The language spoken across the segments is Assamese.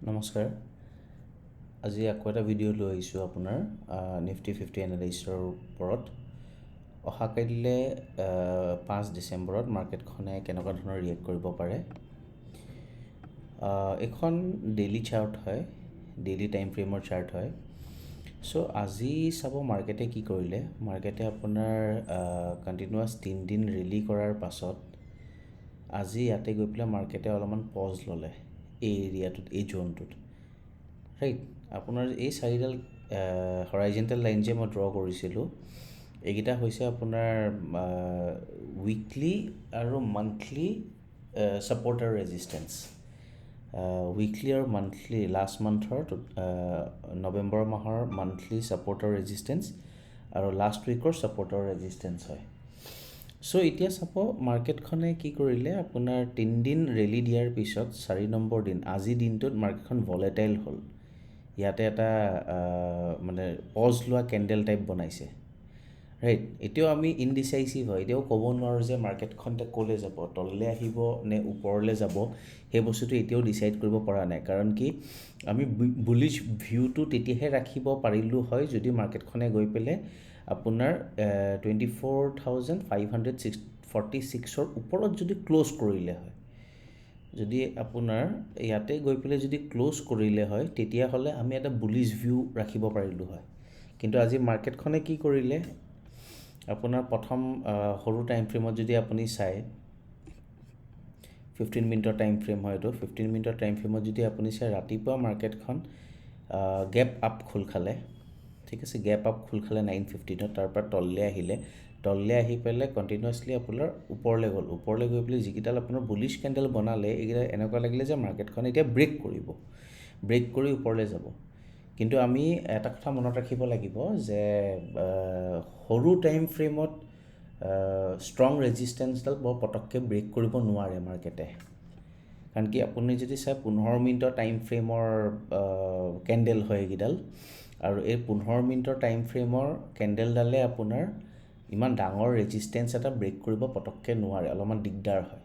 নমস্কাৰ। আজি আকৌ এটা ভিডিঅ' লৈ আহিছোঁ আপোনাৰ নিফটি 50 এনালাইচিছৰ ওপৰত। অহাকাইলৈ 5 ডিচেম্বৰত মাৰ্কেটখনে কেনেকুৱা ধৰণৰ ৰিয়েক্ট কৰিব পাৰে। এইখন ডেইলি চাৰ্ট হয়, ডেইলি টাইম ফ্ৰেমৰ চাৰ্ট হয়। চ' আজি চাব মাৰ্কেটে কি কৰিলে। মাৰ্কেটে আপোনাৰ কণ্টিনিউৱাছ 3 দিন ৰেলী কৰাৰ পাছত আজি ইয়াতে গৈ পেলাই মাৰ্কেটে অলপমান পজ ল'লে এই এৰিয়াটোত, এই জোনটোত। ৰাইট, আপোনাৰ এই চাৰিডাল হৰাইজেণ্টেল লাইন যে মই ড্ৰ কৰিছিলোঁ, এইকেইটা হৈছে আপোনাৰ উইকলি আৰু মান্থলি ছাপৰ্ট আৰু ৰেজিষ্টেঞ্চ। উইকলি আৰু মান্থলি লাষ্ট মান্থৰ নৱেম্বৰ মাহৰ মান্থলি ছাপৰ্ট আৰু ৰেজিষ্টেঞ্চ আৰু লাষ্ট উইকৰ ছাপৰ্ট আৰু ৰেজিষ্টেঞ্চ হয়। চ' এতিয়া চাব মাৰ্কেটখনে কি কৰিলে, আপোনাৰ 3 দিন ৰেলী দিয়াৰ পিছত 4 নম্বৰ দিন আজিৰ দিনটোত মাৰ্কেটখন ভলেটাইল হ'ল। ইয়াতে এটা মানে পজ লোৱা কেণ্ডেল টাইপ বনাইছে। ৰাইট, এতিয়াও আমি ইনডিচাইচিভ হয়, এতিয়াও ক'ব নোৱাৰোঁ যে মাৰ্কেটখন ক'লৈ যাব, তললৈ আহিব নে ওপৰলৈ যাব। সেই বস্তুটো এতিয়াও ডিচাইড কৰিব পৰা নাই। কাৰণ কি, আমি বুলিছ ভিউটো তেতিয়াহে ৰাখিব পাৰিলোঁ হয় যদি মাৰ্কেটখনে গৈ পেলাই আপোনাৰ 24,546ৰ ওপৰত যদি ক্ল'জ কৰিলে হয়। যদি আপোনাৰ ইয়াতে গৈ পেলাই যদি ক্ল'জ কৰিলে হয়, তেতিয়াহ'লে আমি এটা বুলিছ ভিউ ৰাখিব পাৰিলোঁ হয়। কিন্তু আজি মাৰ্কেটখনে কি কৰিলে, আপোনাৰ প্ৰথম সৰু টাইম ফ্ৰেমত যদি আপুনি চায়, 15 মিনিটৰ টাইম ফ্ৰেম হয় এইটো। 15 মিনিটৰ টাইম ফ্ৰেমত যদি আপুনি চায়, ৰাতিপুৱা মাৰ্কেটখন গেপ আপ খোল খালে। ঠিক আছে, গেপ আপ খোল খালে 9:15ত, তাৰপৰা তললৈ আহিলে। তললৈ আহি পেলাই কণ্টিনিউৱাছলি আপোনাৰ ওপৰলৈ গ'ল। ওপৰলৈ গৈ পেলাই যিকেইডাল আপোনাৰ বুলিছ কেণ্ডেল বনালে, এইকেইটা এনেকুৱা লাগিলে যে মাৰ্কেটখন এতিয়া ব্ৰেক কৰিব, ব্ৰেক কৰি ওপৰলৈ যাব। কিন্তু আমি এটা কথা মনত ৰাখিব লাগিব যে সৰু টাইম ফ্ৰেমত ষ্ট্ৰং ৰেজিষ্টেঞ্চডাল বৰ পটককৈ ব্ৰেক কৰিব নোৱাৰে মাৰ্কেটে। কাৰণ কি, আপুনি যদি চাই 15 মিনিটৰ টাইম ফ্ৰেমৰ কেণ্ডেল হয় এইকেইডাল, আৰু এই 15 মিনিটৰ টাইম ফ্ৰেমৰ কেণ্ডেলডালে আপোনাৰ ইমান ডাঙৰ ৰেজিষ্টেঞ্চ এটা ব্ৰেক কৰিব পটককৈ নোৱাৰে, অলপমান দিগদাৰ হয়।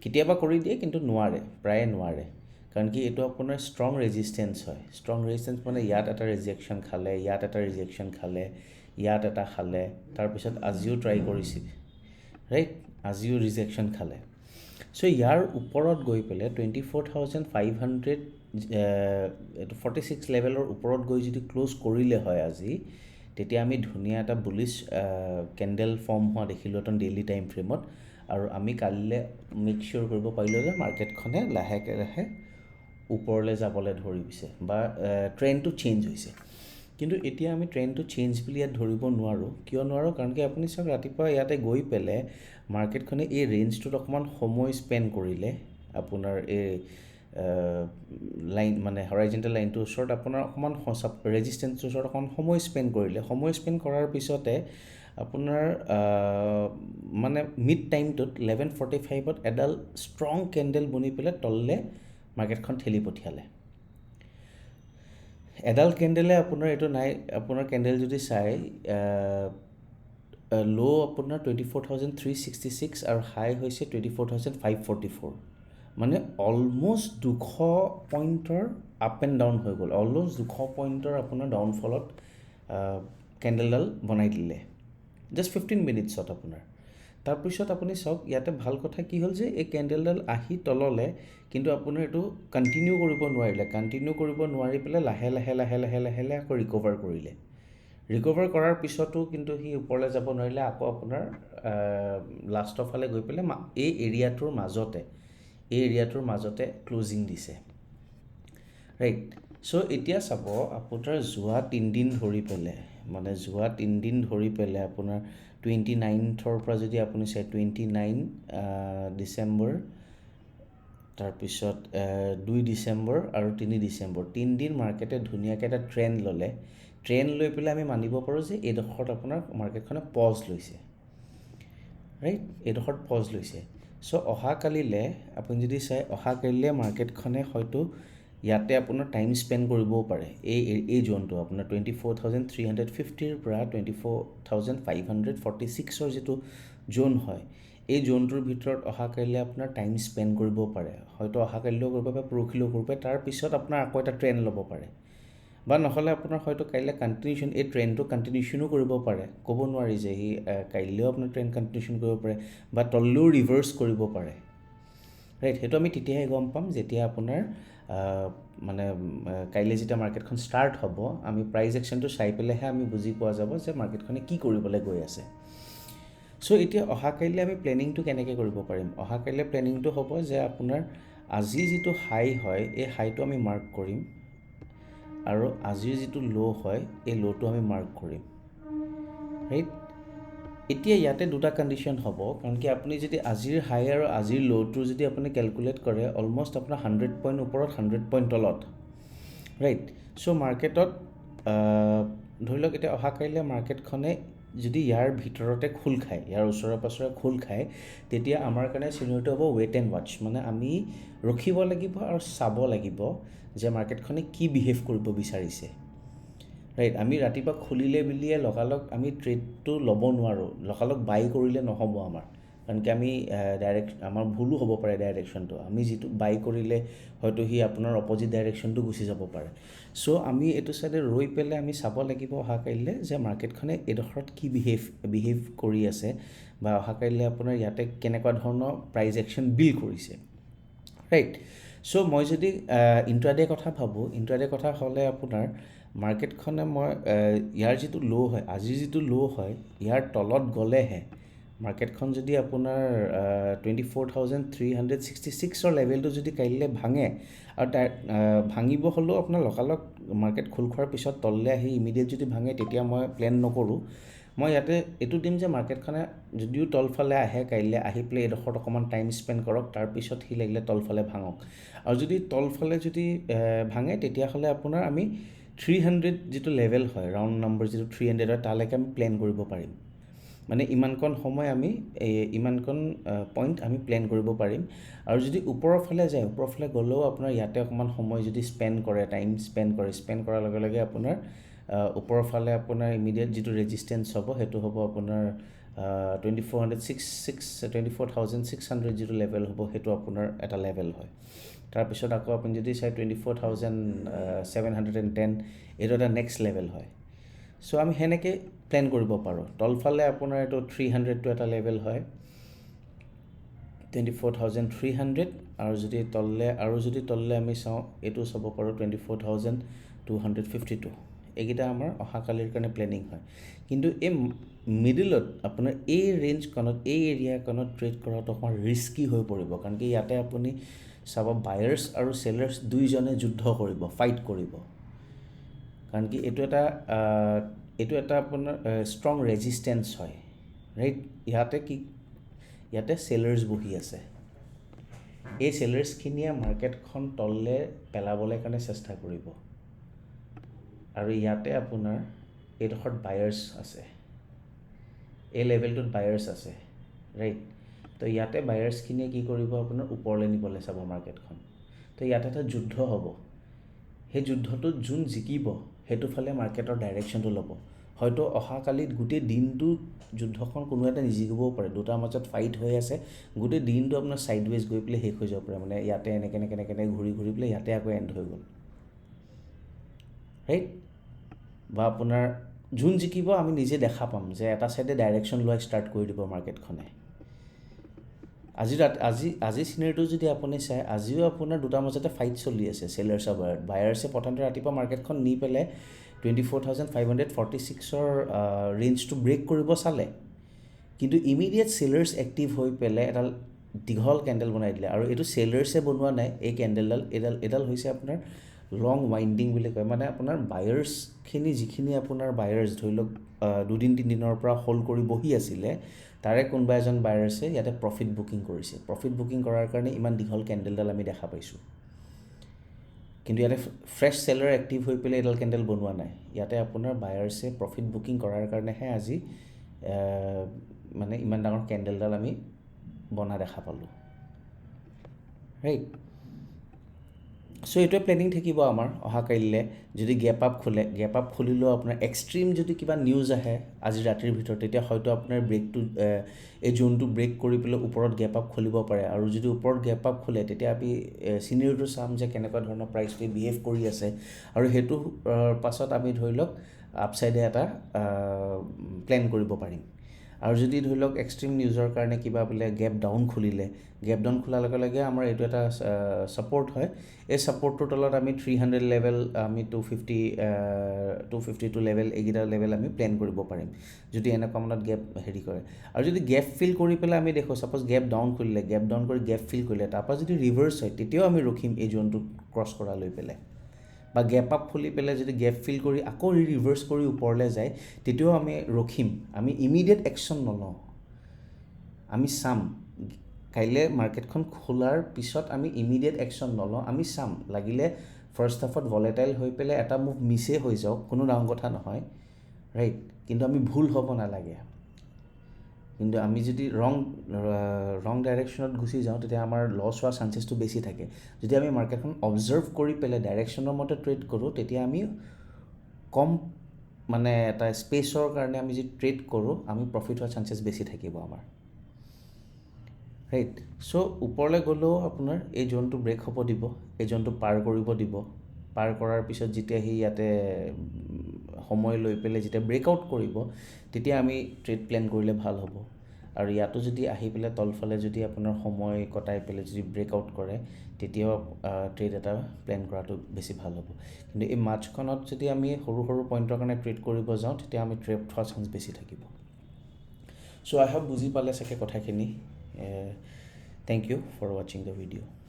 কেতিয়াবা কৰি দিয়ে কিন্তু নোৱাৰে, প্ৰায়ে নোৱাৰে। কাৰণ কি, এইটো আপোনাৰ ষ্ট্ৰং ৰেজিষ্টেঞ্চ হয়। ষ্ট্ৰং ৰেজিষ্টেঞ্চ মানে ইয়াত এটা ৰিজেকশ্যন খালে, ইয়াত এটা ৰিজেকশ্যন খালে, ইয়াত এটা খালে, তাৰপিছত আজিও ট্ৰাই কৰিছিল। ৰাইট, আজিও ৰিজেকশ্যন খালে। চ' ইয়াৰ ওপৰত গৈ পেলাই 24,546 লেভেলৰ ওপৰত গৈ যদি ক্ল'জ কৰিলে হয় আজি, তেতিয়া আমি ধুনীয়া এটা বুলিছ কেণ্ডেল ফৰ্ম হোৱা দেখিলোঁহেঁতেন ডেইলি টাইম ফ্ৰেমত। আৰু আমি কালিলৈ মেক চিয়'ৰ কৰিব পাৰিলোঁ যে মাৰ্কেটখনে লাহেকৈ লাহে ওপৰলৈ যাবলৈ ধৰিছে বা ট্ৰেণ্ডটো চেঞ্জ হৈছে। কিন্তু এতিয়া আমি ট্ৰেণ্ডটো চেঞ্জ বুলি ইয়াত ধৰিব নোৱাৰোঁ। কিয় নোৱাৰোঁ? কাৰণ কি, আপুনি চাওক ৰাতিপুৱা ইয়াতে গৈ পেলাই মাৰ্কেটখনে এই ৰেঞ্জটোত অকণমান সময় স্পেণ্ড কৰিলে। আপোনাৰ এই লাইন মানে হৰাইজেণ্টেল লাইনটোৰ ওচৰত আপোনাৰ অকণমান ৰেজিষ্টেঞ্চটোৰ ওচৰত অকণমান সময় স্পেণ্ড কৰিলে। সময় স্পেণ্ড কৰাৰ পিছতে আপোনাৰ মানে মিড টাইমটোত 11:45ত এডাল ষ্ট্ৰং কেণ্ডেল বনি পেলাই তললৈ মাৰ্কেটখন ঠেলি পঠিয়ালে। এডাল কেণ্ডেলে আপোনাৰ এইটো নাই, আপোনাৰ কেণ্ডেল যদি চাই ল' আপোনাৰ 24,366 আৰু হাই হৈছে 24,544। মানে অলম'ষ্ট 200 পইণ্টৰ আপ এণ্ড ডাউন হৈ গ'ল। অলম'ষ্ট 200 পইণ্টৰ আপোনাৰ ডাউনফলত কেণ্ডেলডাল বনাই দিলে জাষ্ট 15 মিনিটছত আপোনাৰ। তাৰপিছত আপুনি চাওক ইয়াতে ভাল কথা কি হ'ল যে এই কেণ্ডেলডাল আহি তললে, কিন্তু আপোনাৰ এইটো কণ্টিনিউ কৰিব নোৱাৰিলে। কণ্টিনিউ কৰিব নোৱাৰি পেলাই লাহে লাহে লাহে লাহে লাহে লাহে আকৌ ৰিকভাৰ কৰিলে। ৰিকভাৰ কৰাৰ পিছতো কিন্তু সি ওপৰলৈ যাব নোৱাৰিলে। আকৌ আপোনাৰ লাষ্টৰ ফালে গৈ পেলাই এই এৰিয়াটোৰ মাজতে ক্ল'জিং দিছে। ৰাইট, চ' এতিয়া চাব আপোনাৰ যোৱা 3 দিন ধৰি পেলাই আপোনাৰ 29ৰ পৰা যদি আপুনি চাই 29 ডিচেম্বৰ, তাৰপিছত 2 ডিচেম্বৰ আৰু 3 ডিচেম্বৰ, 3 দিন মাৰ্কেটে ধুনীয়াকৈ এটা ট্ৰেণ্ড ল'লে। ট্ৰেণ্ড লৈ পেলাই আমি মানিব পাৰোঁ যে এইডোখৰত আপোনাৰ মাৰ্কেটখনে পজ লৈছে। ৰাইট, এইডোখৰত পজ লৈছে। চ' অহাকালিলৈ আপুনি যদি চাই, অহাকালিলৈ মাৰ্কেটখনে হয়তো ইয়াতে আপোনাৰ টাইম স্পেণ্ড কৰিবও পাৰে। এই জোনটো আপোনাৰ 24,350ৰ পৰা 24,546ৰ যিটো জোন হয়, এই জোনটোৰ ভিতৰত অহাকাইলৈ আপোনাৰ টাইম স্পেণ্ড কৰিব পাৰে, হয়তো অহাকাইলৈও কৰিব পাৰে, পৰহিলৈও কৰিব পাৰে, তাৰপিছত আপোনাৰ আকৌ এটা ট্ৰেণ্ড ল'ব পাৰে, বা নহ'লে আপোনাৰ হয়তো কাইলৈ কণ্টিনিউশ্যন এই ট্ৰেণ্ডটো কণ্টিনিউশ্যনো কৰিব পাৰে, ক'ব নোৱাৰি যে সি কাইলৈও আপোনাৰ ট্ৰেণ্ড কণ্টিনিউশ্যন কৰিব পাৰে বা তললৈও ৰিভাৰ্ছ কৰিব পাৰে, ৰাইট। সেইটো আমি তেতিয়াহে গম পাম যেতিয়া আপোনাৰ মানে কাইলৈ যেতিয়া মাৰ্কেটখন ষ্টাৰ্ট হ'ব, আমি প্ৰাইজ একশ্যনটো চাই পেলাইহে আমি বুজি পোৱা যাব যে মাৰ্কেটখনে কি কৰিবলৈ গৈ আছে। চ' এতিয়া অহাকাইলৈ আমি প্লেনিংটো কেনেকৈ কৰিব পাৰিম? অহাকাইলৈ প্লেনিংটো হ'ব যে আপোনাৰ আজি যিটো হাই হয় এই হাইটো আমি মাৰ্ক কৰিম, আৰু আজিৰ যিটো ল' হয় এই ল'টো আমি মাৰ্ক কৰিম, ৰাইট। এতিয়া ইয়াতে দুটা কণ্ডিশ্যন হ'ব, কাৰণ কি আপুনি যদি আজিৰ হাই আৰু আজিৰ ল'টোৰ যদি আপুনি কেলকুলেট কৰে অলমষ্ট আপোনাৰ 100 পইণ্ট ওপৰত 100 পইণ্ট তলত, ৰাইট। চ' মাৰ্কেটত ধৰি লওক এতিয়া অহাকাইলৈ মাৰ্কেটখনে যদি ইয়াৰ ভিতৰতে খোল খায়, ইয়াৰ ওচৰে পাছৰে খোল খায়, তেতিয়া আমাৰ কাৰণে চিনাৰিটো হ'ব ৱেইট এণ্ড ৱাটচ, মানে আমি ৰখিব লাগিব আৰু চাব লাগিব যে মাৰ্কেটখনে কি বিহেভ কৰিব বিচাৰিছে, ৰাইট। আমি ৰাতিপুৱা খুলিলে বুলিয়ে লগালগ আমি ট্ৰেডটো ল'ব নোৱাৰোঁ, লগালগ বাই কৰিলে নহ'ব আমাৰ, কাৰণ কি আমি আমাৰ ভুলো হ'ব পাৰে ডাইৰেকশ্যনটো, আমি যিটো বাই কৰিলে হয়তো সি আপোনাৰ অপজিট ডাইৰেকশ্যনটো গুচি যাব পাৰে। চ' আমি এইটো চাইডে ৰৈ পেলাই আমি চাব লাগিব অহাকাইলৈ যে মাৰ্কেটখনে এইডোখৰত কি বিহেভ কৰি আছে, বা অহাকাইলৈ আপোনাৰ ইয়াতে কেনেকুৱা ধৰণৰ প্ৰাইজ একশ্যন বিল্ড কৰিছে, ৰাইট। চ' মই যদি ইণ্ট্ৰাডে কথা ভাবোঁ, ইণ্ট্ৰাডে কথা হ'লে আপোনাৰ মাৰ্কেটখনে মই ইয়াৰ যিটো ল' হয়, আজিৰ যিটো ল' হয় ইয়াৰ তলত গ'লেহে মাৰ্কেটখন যদি আপোনাৰ 24,366ৰ লেভেলটো যদি কাইলৈ ভাঙে, আৰু তাৰ ভাঙিব হ'লেও আপোনাৰ লগালগ মাৰ্কেট খোল খোৱাৰ পিছত তললৈ আহি ইমিডিয়েট যদি ভাঙে তেতিয়া মই প্লেন নকৰোঁ। মই ইয়াতে এইটো দিম যে মাৰ্কেটখনে যদিও তলফালে আহে কাইলৈ, আহি পেলাই এইডোখৰত অকণমান টাইম স্পেণ্ড কৰক, তাৰপিছত সি লাগিলে তলফালে ভাঙক, আৰু যদি তলফালে যদি ভাঙে তেতিয়াহ'লে আপোনাৰ আমি 300 যিটো লেভেল হয়, ৰাউণ্ড নম্বৰ যিটো 300 হয়, তালৈকে আমি প্লেন কৰিব পাৰিম, মানে ইমানকণ সময় আমি ইমানকণ পইণ্ট আমি প্লেন কৰিব পাৰিম। আৰু যদি ওপৰৰ ফালে যায়, ওপৰৰ ফালে গ'লেও আপোনাৰ ইয়াতে অকণমান সময় যদি স্পেণ্ড কৰে, টাইম স্পেণ্ড কৰাৰ লগে লগে আপোনাৰ ওপৰৰ ফালে আপোনাৰ ইমিডিয়েট যিটো ৰেজিষ্টেঞ্চ হ'ব সেইটো হ'ব আপোনাৰ 24,600 যিটো লেভেল হ'ব সেইটো আপোনাৰ এটা লেভেল হয়। তাৰপিছত আকৌ আপুনি যদি চাই 24,710 এইটো এটা নেক্সট লেভেল হয়। চ' আমি সেনেকৈ প্লেন কৰিব পাৰোঁ। তলফালে আপোনাৰ এইটো 300টো এটা লেভেল হয়, 24,300, আৰু যদি তললৈ আমি চাওঁ এইটো চাব পাৰোঁ 24,252। এইকেইটা আমাৰ অহাকালিৰ কাৰণে প্লেনিং হয়। কিন্তু এই মিডিলত আপোনাৰ এই ৰেঞ্জখনত, এই এৰিয়াখনত ট্ৰেড কৰাটো অকণমান ৰিস্কি হৈ পৰিব, কাৰণ কি ইয়াতে আপুনি চাব বায়াৰ্ছ আৰু চেলাৰ্ছ দুইজনে যুদ্ধ কৰিব, ফাইট কৰিব, কাৰণ কি এইটো এটা আপোনাৰ ষ্ট্ৰং ৰেজিষ্টেঞ্চ হয়, ৰাইট। ইয়াতে চেলাৰ্ছ বহি আছে, এই চেলাৰ্ছখিনিয়ে মাৰ্কেটখন তললৈ পেলাবলৈ কাৰণে চেষ্টা কৰিব, আৰু ইয়াতে আপোনাৰ এইডোখৰত বায়াৰ্ছ আছে, এই লেভেলটোত বায়াৰ্ছ আছে, ৰাইট। তো ইয়াতে বায়াৰ্ছখিনিয়ে কি কৰিব আপোনাৰ ওপৰলৈ নিবলৈ চাব মাৰ্কেটখন, তো ইয়াতে এটা যুদ্ধ হ'ব, সেই যুদ্ধটোত যোন জিকিব সেইটো ফালে মাৰ্কেটৰ ডাইৰেকশ্যনটো ল'ব। হয়তো অহাকালিত গোটেই দিনটো যুদ্ধখন কোনো এটা নিজিকিবও পাৰে, দুটাৰ মাজত ফাইট হৈ আছে, গোটেই দিনটো আপোনাৰ ছাইডৱেজ গৈ পেলাই শেষ হৈ যাব পাৰে, মানে ইয়াতে এনেকৈ ঘূৰি পেলাই ইয়াতে আকৌ এণ্ড হৈ গ'ল, ৰাইট। বা আপোনাৰ যোন জিকিব আমি নিজে দেখা পাম যে এটা ছাইডে ডাইৰেকশ্যন লোৱা ষ্টাৰ্ট কৰি দিব মাৰ্কেটখনে। আজি চিনাৰীটো যদি আপুনি চাই, আজিও আপোনাৰ দুটাৰ মাজতে ফাইট চলি আছে চেলাৰ্ছ আৰু বায়াৰ্ছে প্ৰথমতে ৰাতিপুৱা মাৰ্কেটখন নি পেলাই 24,546ৰ ৰেঞ্জটো ব্ৰেক কৰিব চালে, কিন্তু ইমিডিয়েট চেলাৰ্ছ এক্টিভ হৈ পেলাই এডাল দীঘল কেণ্ডেল বনাই দিলে, আৰু এইটো চেলাৰ্ছে বনোৱা নাই, এই কেণ্ডেলডাল এডাল হৈছে আপোনাৰ লং ৱাইণ্ডিং বুলি কয়, মানে আপোনাৰ বায়াৰ্ছখিনি যিখিনি আপোনাৰ বায়াৰ্ছ ধৰি লওক 2-3 দিনৰ পৰা হোল্ড কৰি বহি আছিলে, তাৰে কোনোবা এজন বায়াৰ্ছে ইয়াতে প্ৰফিট বুকিং কৰিছে, প্ৰফিট বুকিং কৰাৰ কাৰণে ইমান দীঘল কেণ্ডেলডাল আমি দেখা পাইছোঁ। কিন্তু ইয়াতে ফ্ৰেছ চেলাৰ এক্টিভ হৈ পেলাই এডাল কেণ্ডেল বনোৱা নাই, ইয়াতে আপোনাৰ বায়াৰ্ছে প্ৰফিট বুকিং কৰাৰ কাৰণেহে আজি মানে ইমান ডাঙৰ কেণ্ডেলডাল আমি বনা দেখা পালোঁ, ৰাইট। সো এইটোৱে প্লেনিং থাকিব আমাৰ অহাকাইলৈ যদি গেপ আপ খোলে গেপ আপ খুলিলেও আপোনাৰ এক্সট্ৰিম যদি কিবা নিউজ আহে আজি ৰাতিৰ ভিতৰত তেতিয়া হয়তো আপোনাৰ ব্ৰেকটো এই জোনটো ব্ৰেক কৰি পেলাই ওপৰত গেপ আপ খুলিব পাৰে আৰু যদি ওপৰত গেপ আপ খোলে তেতিয়া আমি চিনিয়ৰটো চাম যে কেনেকুৱা ধৰণৰ প্ৰাইচটোৱে বিহেভ কৰি আছে আৰু সেইটো পাছত আমি ধৰি লওক আপছাইডে এটা প্লেন কৰিব পাৰিম আৰু যদি ধৰি লওক এক্সট্ৰিম নিউজৰ কাৰণে কিবা বোলে গেপ ডাউন খুলিলে গেপ ডাউন খোলাৰ লগে লগে আমাৰ এইটো এটা ছাপৰ্ট হয় এই ছাপৰ্টটোৰ তলত আমি 300 লেভেল আমি 252 লেভেল এইকেইটা লেভেল আমি প্লেন কৰিব পাৰিম যদি এনেকুৱা মানত গেপ হেৰি কৰে আৰু যদি গেপ ফিল কৰি পেলাই আমি দেখোঁ ছাপ'জ গেপ ডাউন খুলিলে গেপ ডাউন কৰি গেপ ফিল কৰিলে তাৰপৰা যদি ৰিভাৰ্চ হয় তেতিয়াও আমি ৰখিম এই জোনটো ক্ৰছ কৰা লৈ পেলাই বা গেপ আপ খুলি পেলাই যদি গেপ ফিল কৰি আকৌ ৰিভাৰ্চ কৰি ওপৰলৈ যায় তেতিয়াও আমি ৰখিম আমি ইমিডিয়েট একশ্যন নলওঁ আমি চাম কাইলৈ মাৰ্কেটখন খোলাৰ পিছত আমি ইমিডিয়েট একশ্যন নলওঁ আমি চাম লাগিলে ফাৰ্ষ্ট হাফত ভলেটাইল হৈ পেলাই এটা মুভ মিছেই হৈ যাওক কোনো ডাঙৰ কথা নহয় ৰাইট কিন্তু আমি ভুল হ'ব নালাগে কিন্তু আমি যদি ৰং ডাইৰেকশ্যনত গুচি যাওঁ তেতিয়া আমাৰ লছ হোৱাৰ চান্সেছটো বেছি থাকে যদি আমি মাৰ্কেটখন অবজাৰ্ভ কৰি পেলাই ডাইৰেকশ্যনৰ মতে ট্ৰেড কৰোঁ তেতিয়া আমি কম মানে এটা স্পেচৰ কাৰণে আমি যদি ট্ৰেড কৰোঁ আমি প্ৰফিট হোৱাৰ চান্সেছ বেছি থাকিব আমাৰ ৰাইট চ' ওপৰলৈ গ'লেও আপোনাৰ এই জোনটো ব্ৰেক হ'ব দিব এই জোনটো পাৰ কৰিব দিব পাৰ কৰাৰ পিছত যেতিয়া সি ইয়াতে সময় লৈ পেলাই যেতিয়া ব্ৰেকআউট কৰিব তেতিয়া আমি ট্ৰেড প্লেন কৰিলে ভাল হ'ব আৰু ইয়াতো যদি আহি পেলাই তলফালে যদি আপোনাৰ সময় কটাই পেলাই যদি ব্ৰেকআউট কৰে তেতিয়াও ট্ৰেড এটা প্লেন কৰাটো বেছি ভাল হ'ব কিন্তু এই মাৰ্চখনত যদি আমি সৰু সৰু পইণ্টৰ কাৰণে ট্ৰেড কৰিব যাওঁ তেতিয়া আমি ট্ৰেপ থোৱাৰ চান্স বেছি থাকিব চ' আই হোপ বুজি পালে চাগে কথাখিনি Thank you for watching the video.